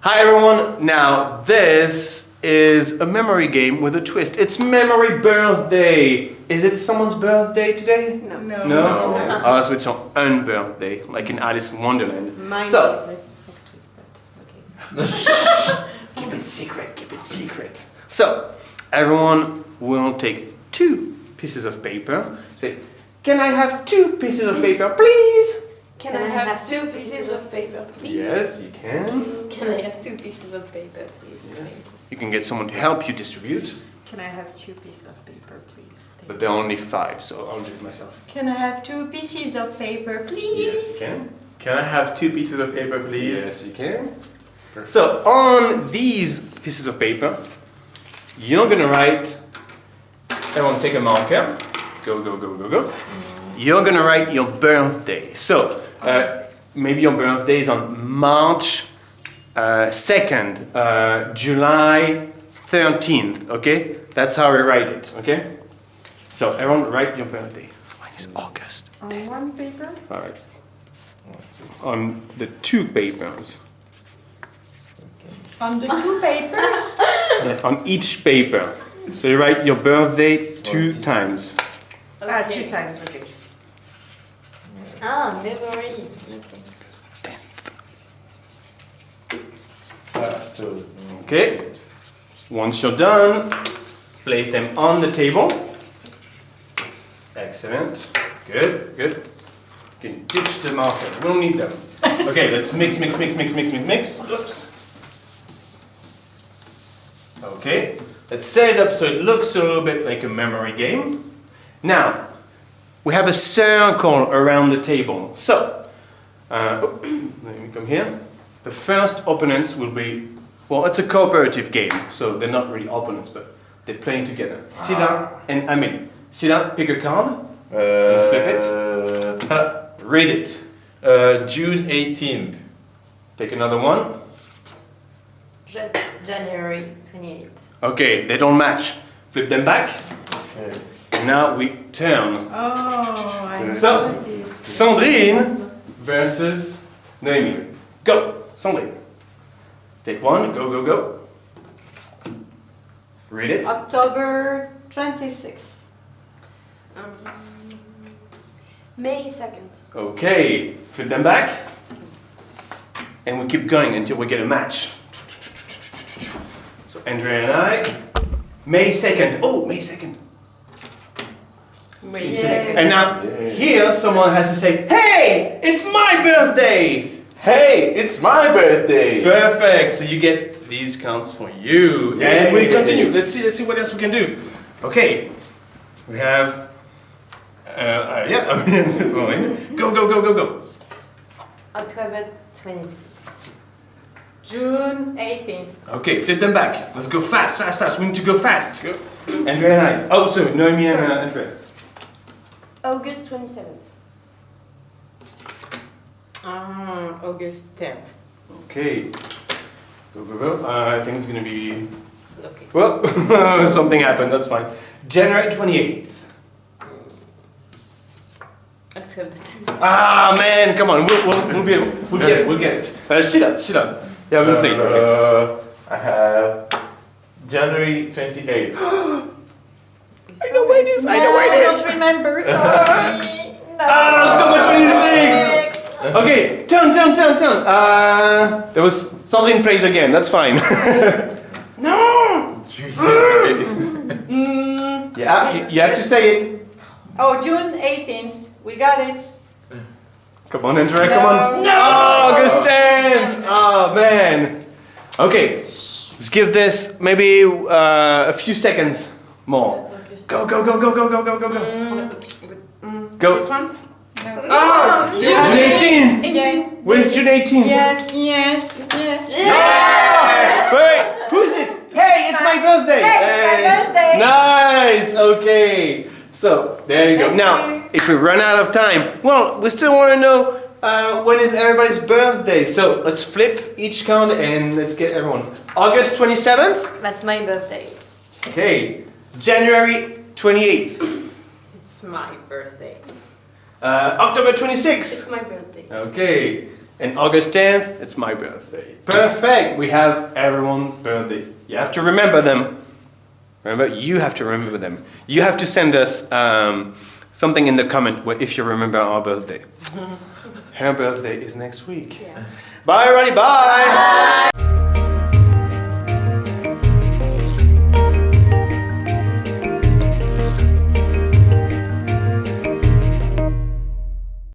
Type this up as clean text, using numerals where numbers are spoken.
Hi everyone, now this is a memory game with a twist. It's memory birthday. Is it someone's birthday today? No. No? Oh, so it's on un birthday, like in Alice in Wonderland. Mine So, is next week, but okay. keep it secret, keep it secret. So, everyone will take 2 pieces of paper. Say, can I have 2 pieces of paper, please? Can I have 2 pieces of paper, please? Yes, you can. Can I have 2 pieces of paper, please? Yes. You can get someone to help you distribute. Can I have 2 pieces of paper, please? But there are only 5, so I'll do it myself. Can I have 2 pieces of paper, please? Yes, you can. Can I have 2 pieces of paper, please? Yes, you can. So, on these pieces of paper, you're gonna write, everyone take a marker. Go, go, go, go, go. You're gonna write your birthday. So, maybe your birthday is on March 2nd, July 13th, okay? That's how we write it, okay? So, everyone write your birthday. So mine is August 10th. On one paper? Alright. On the 2 papers. On the 2 papers? On each paper. So you write your birthday 2 times. Ah, 2 times, okay. Ah, memory. Okay. So, Okay. Once you're done, place them on the table. Excellent. Good, good. You can ditch the markers. We don't need them. Okay, let's mix, mix, mix, mix, mix, mix, mix. Oops. Okay. Let's set it up so it looks a little bit like a memory game. Now, we have a circle around the table. So, let me come here. The first opponents will be, well, it's a cooperative game, so they're not really opponents, but they're playing together. Sila and Amélie. Sila, pick a card. Flip it. Read it. June 18th. Take another one. January 28th. Okay, they don't match. Flip them back. And now we turn. Oh, I So, know this. Sandrine versus Noémie. Go, Sandrine. Take one, go, go, go. Read it. October 26th. May 2nd. Okay, flip them back. And we keep going until we get a match. So, Andrea and I. May 2nd. Oh, May 2nd. May Yes. 2nd. And now, here, someone has to say, hey, it's my birthday! Hey, it's my birthday! Perfect. So you get these counts for you. Yay. And we continue. Let's see what else we can do. Okay. We have. Yeah. I mean, it's all in. Go, go, go, go, go. October 26th. June 18th. Okay, flip them back. Let's go fast, fast, fast. We need to go fast. Go. Andrea and I. Oh, sorry, Noémie and Andrea. August 27th. August 10th. Okay. Go, go, go. I think it's gonna be. Okay. Well, something happened. That's fine. January 28th. October 10th. Ah man, come on, we'll get it, we'll get it. Sit up. Yeah, we'll play it. Okay. I have January 28th. I know where it is. I know where it I is. don't remember. Sorry. No. October 26th. Okay, turn. There was Sandrine plays again. That's fine. No. June 28th. Yeah, you have to say it. Oh, June 18th. We got it. Come on, Andrea. Come on. No. August 10th. Oh man. Okay, let's give this maybe a few seconds more. Go. Go. This one? No. Oh, June 18th. Yeah. Where's June 18th? Yes. Wait, who's it? Hey, it's my birthday! Hey, it's my birthday! Nice! Okay, so there you go. Now, if we run out of time, well, we still want to know when is everybody's birthday. So let's flip each card and let's get everyone. August 27th? That's my birthday. Okay. January 28th? It's my birthday. October 26th? It's my birthday. Okay. And August 10th, it's my birthday. Perfect. We have everyone's birthday. You have to remember them. Remember, you have to remember them. You have to send us something in the comment if you remember our birthday. Her birthday is next week. Yeah. Bye, everybody. Bye.